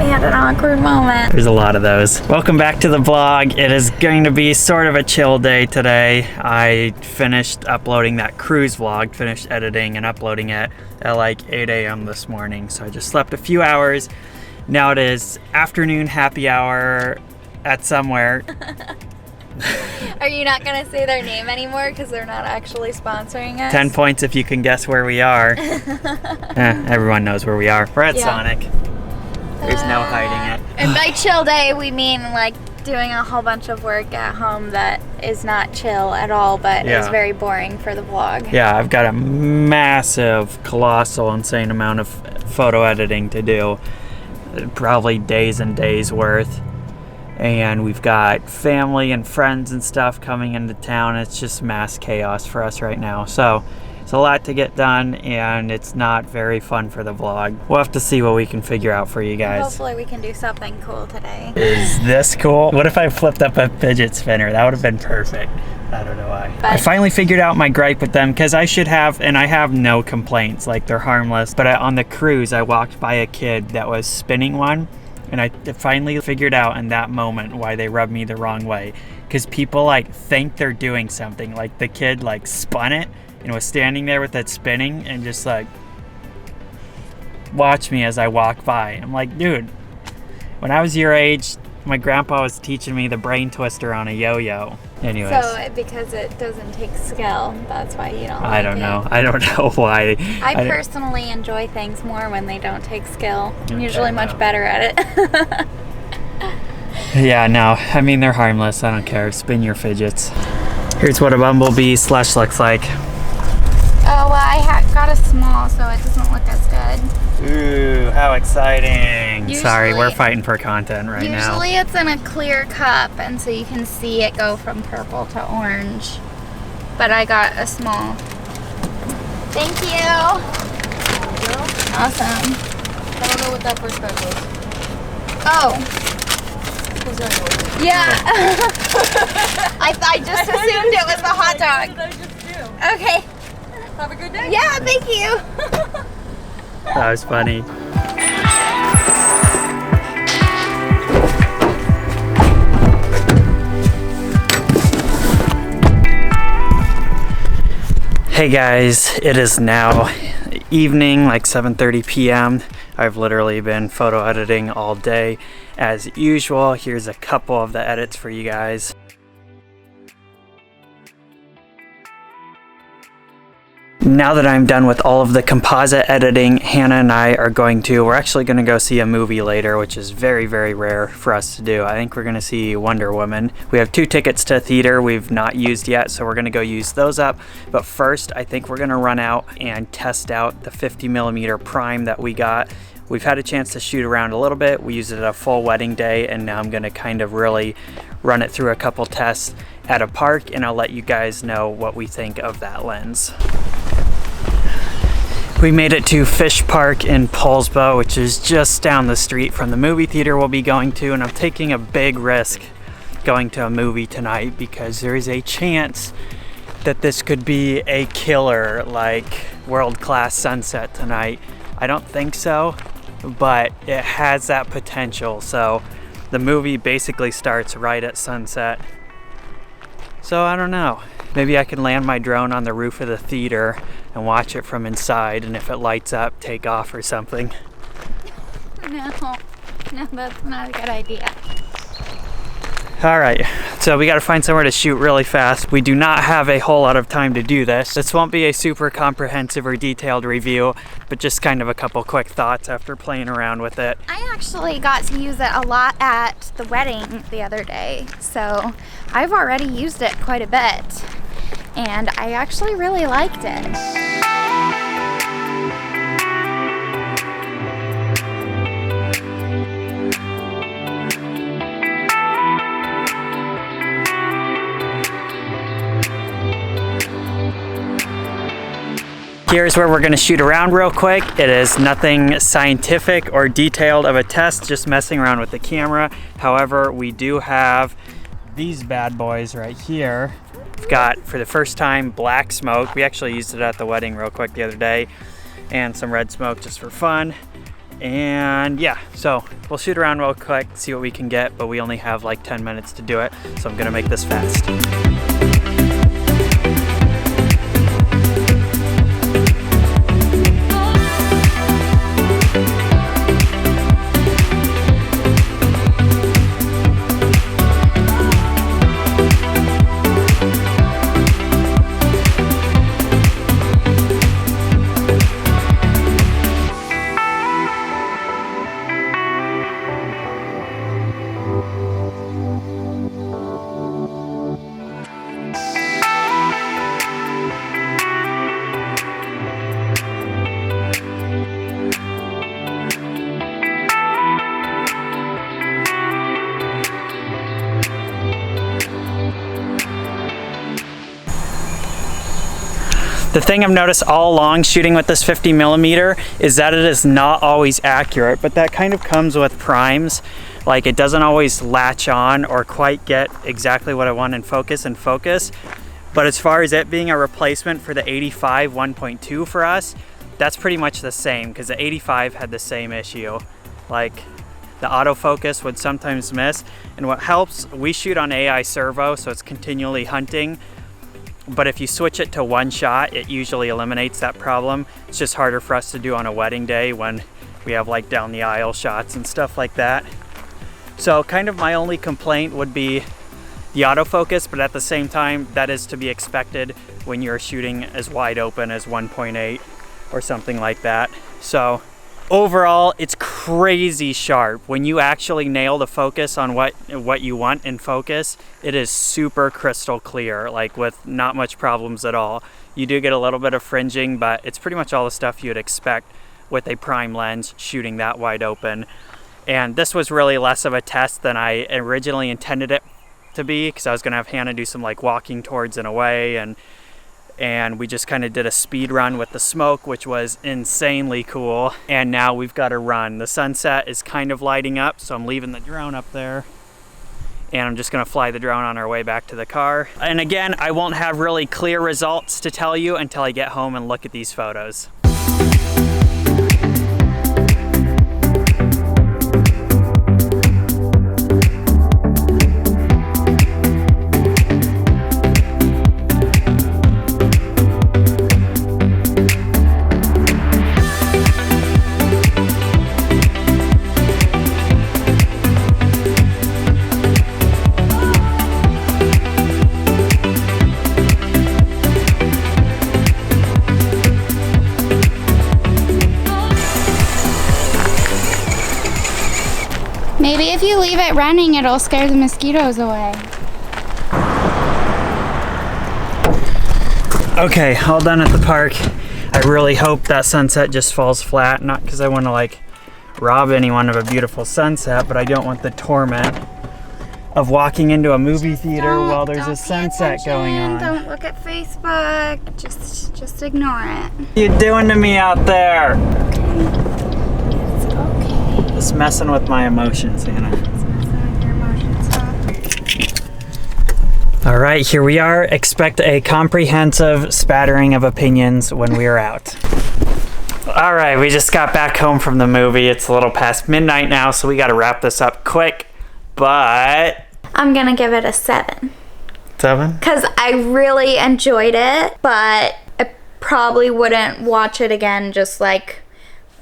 had an awkward moment. There's a lot of those. Welcome back to the vlog. It is going to be sort of a chill day today. I finished uploading that cruise vlog, finished editing and uploading it at like 8 a.m. this morning. So I just slept a few hours. Now it is afternoon happy hour at somewhere. Are you not going to say their name anymore because they're not actually sponsoring us? 10 points if you can guess where we are. Everyone knows where we are. We're at Sonic. There's no hiding it. And by chill day, we mean like doing a whole bunch of work at home that is not chill at all, but is very boring for the vlog. Yeah, I've got a massive, colossal, insane amount of photo editing to do. Probably days and days worth. And we've got family and friends and stuff coming into town. It's just mass chaos for us right now. So it's a lot to get done, and it's not very fun for the vlog. We'll have to see what we can figure out for you guys. Hopefully we can do something cool today. Is this cool? What if I flipped up a fidget spinner? That would have been perfect. I don't know why. I finally figured out my gripe with them, because I should have, and I have no complaints, like they're harmless. But on the cruise, I walked by a kid that was spinning one, and I finally figured out in that moment why they rubbed me the wrong way. Because people like think they're doing something. Like the kid like spun it and was standing there with it spinning and just like watch me as I walk by. I'm like, dude, when I was your age, my grandpa was teaching me the brain twister on a yo-yo. Anyways. So because it doesn't take skill, that's why you don't like I don't know. I don't know why. I personally enjoy things more when they don't take skill. I'm usually much better at it. Yeah, no. I mean, they're harmless. I don't care. Spin your fidgets. Here's what a bumblebee slush looks like. Oh, well, I got a small, so it doesn't look as good. Ooh, how exciting. Sorry, we're fighting for content right now. Usually it's in a clear cup, and so you can see it go from purple to orange. But I got a small. Thank you. Awesome. I don't know what that first part was. Oh. Yeah. I just assumed it was the hot dog. What did I just do? Okay. Have a good day. Yeah, thank you. That was funny. Hey guys, it is now evening, like 7:30 p.m. I've literally been photo editing all day as usual. Here's a couple of the edits for you guys. Now that I'm done with all of the composite editing, Hannah and I are we're actually going to go see a movie later, which is very, very rare for us to do. I think we're going to see Wonder Woman. We have 2 tickets to a theater we've not used yet, so we're going to go use those up. But first, I think we're going to run out and test out the 50mm prime that we got. We've had a chance to shoot around a little bit. We used it a full wedding day, and now I'm going to kind of really run it through a couple tests at a park, and I'll let you guys know what we think of that lens. We made it to Fish Park in Poulsbo, which is just down the street from the movie theater we'll be going to, and I'm taking a big risk going to a movie tonight because there is a chance that this could be a killer, like world-class sunset tonight. I don't think so, but it has that potential. So the movie basically starts right at sunset. So I don't know. Maybe I can land my drone on the roof of the theater and watch it from inside, and if it lights up, take off or something. No, that's not a good idea. All right, so we got to find somewhere to shoot really fast. We do not have a whole lot of time to do this. This won't be a super comprehensive or detailed review, but just kind of a couple quick thoughts after playing around with it. I actually got to use it a lot at the wedding the other day, so I've already used it quite a bit, and I actually really liked it. Here's where we're going to shoot around real quick. It is nothing scientific or detailed of a test, just messing around with the camera. However, we do have these bad boys right here. We've got, for the first time, black smoke. We actually used it at the wedding real quick the other day, and some red smoke just for fun. And yeah, so we'll shoot around real quick, see what we can get, but we only have like 10 minutes to do it, so I'm gonna make this fast. The thing I've noticed all along shooting with this 50mm is that it is not always accurate, but that kind of comes with primes. Like, it doesn't always latch on or quite get exactly what I want in focus. But as far as it being a replacement for the 85 1.2 for us, that's pretty much the same, because the 85 had the same issue. Like, the autofocus would sometimes miss, and what helps, we shoot on AI servo, so it's continually hunting. But if you switch it to one shot, it usually eliminates that problem. It's just harder for us to do on a wedding day when we have like down the aisle shots and stuff like that. So kind of my only complaint would be the autofocus, but at the same time, that is to be expected when you're shooting as wide open as 1.8 or something like that. So overall, it's crazy sharp. When you actually nail the focus on what you want in focus, it is super crystal clear, like with not much problems at all. You do get a little bit of fringing, but it's pretty much all the stuff you'd expect with a prime lens shooting that wide open. And this was really less of a test than I originally intended it to be, because I was gonna have Hannah do some like walking towards and away, and we just kind of did a speed run with the smoke, which was insanely cool. And now we've got to run. The sunset is kind of lighting up, so I'm leaving the drone up there, and I'm just gonna fly the drone on our way back to the car. And again, I won't have really clear results to tell you until I get home and look at these photos. Maybe if you leave it running, it'll scare the mosquitoes away. Okay, all done at the park. I really hope that sunset just falls flat, not because I want to like rob anyone of a beautiful sunset, but I don't want the torment of walking into a movie theater while there's a sunset going on. Don't look at Facebook. Just ignore it. What are you doing to me out there? It's okay. Just messing with my emotions, Hannah. It's messing with your emotions, huh? All right, here we are. Expect a comprehensive spattering of opinions when we are out. All right, we just got back home from the movie. It's a little past midnight now, so we got to wrap this up quick, but... I'm gonna give it a 7. 7? Because I really enjoyed it, but I probably wouldn't watch it again just like,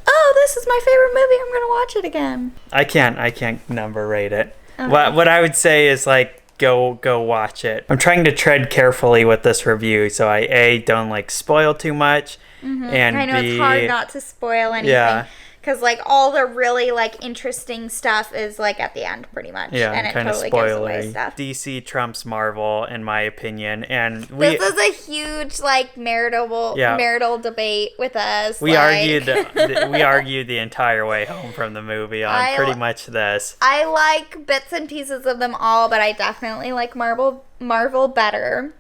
oh, this is my favorite movie, I'm gonna watch it again. I can't number rate it. Okay. What I would say is like, go watch it. I'm trying to tread carefully with this review, so I don't like spoil too much, and I know B, it's hard not to spoil anything. Yeah. Because like all the really like interesting stuff is like at the end pretty much. yeah, and it kind totally of gives away spoilery. stuff. DC trumps Marvel, in my opinion, and we This is a huge like marital debate with us. we like, argued the entire way home from the movie on pretty much this. I like bits and pieces of them all, but I definitely like Marvel better.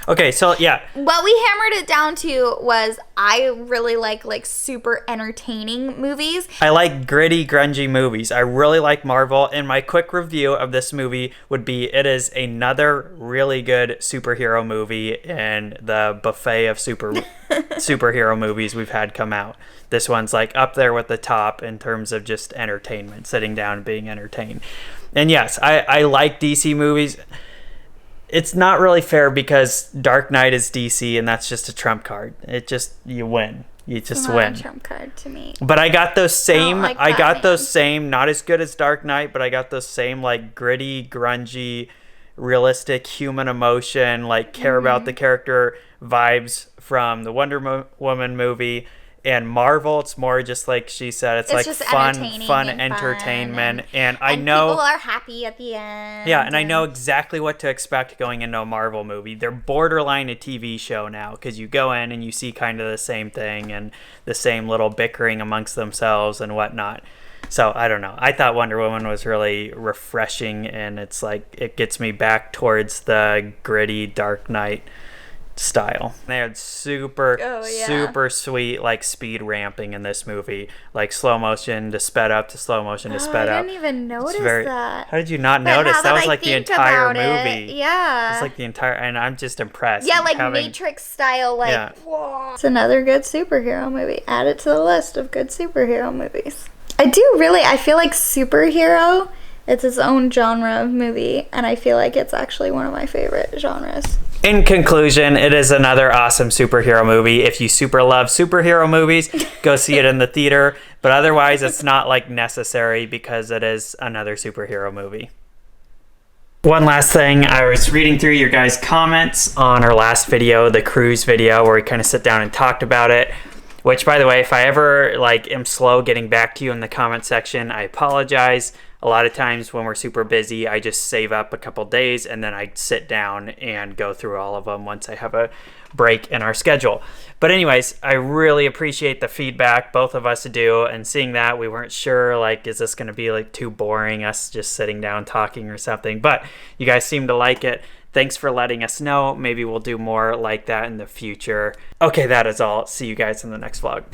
Okay, so yeah. What we hammered it down to was I really like super entertaining movies. I like gritty, grungy movies. I really like Marvel, and my quick review of this movie would be it is another really good superhero movie in the buffet of superhero movies we've had come out. This one's like up there with the top in terms of just entertainment, sitting down and being entertained. And yes, I like DC movies. It's not really fair because Dark Knight is DC and that's just a trump card. You win. You just win. Not a trump card to me. But I got those same, Batman. not as good as Dark Knight, but I got those same like gritty, grungy, realistic human emotion, like care about the character vibes from the Wonder Woman movie. And Marvel, it's more just like she said, it's like just fun entertaining and entertainment. fun And I know people are happy at the end. Yeah, and I know exactly what to expect going into a Marvel movie. They're borderline a TV show now because you go in and you see kind of the same thing and the same little bickering amongst themselves and whatnot. So I don't know. I thought Wonder Woman was really refreshing, and it's like it gets me back towards the gritty Dark Knight style. They had super sweet like speed ramping in this movie, like slow motion to sped up to slow motion to sped up. I didn't even notice that. How did you not notice? That was like the entire movie. Yeah. It's like the entire, and I'm just impressed. Yeah, like Matrix style, like, whoa. It's another good superhero movie. Add it to the list of good superhero movies. I feel like superhero, it's its own genre of movie, and I feel like it's actually one of my favorite genres. In conclusion, it is another awesome superhero movie. If you super love superhero movies, go see it in the theater. But otherwise, it's not like necessary because it is another superhero movie. One last thing, I was reading through your guys' comments on our last video, the cruise video, where we kind of sit down and talked about it. Which, by the way, if I ever like am slow getting back to you in the comment section, I apologize. A lot of times when we're super busy, I just save up a couple days and then I sit down and go through all of them once I have a break in our schedule. But anyways, I really appreciate the feedback, both of us do, and seeing that we weren't sure, like, is this going to be like too boring, us just sitting down talking or something, but you guys seem to like it. Thanks for letting us know. Maybe we'll do more like that in the future. Okay, that is all. See you guys in the next vlog.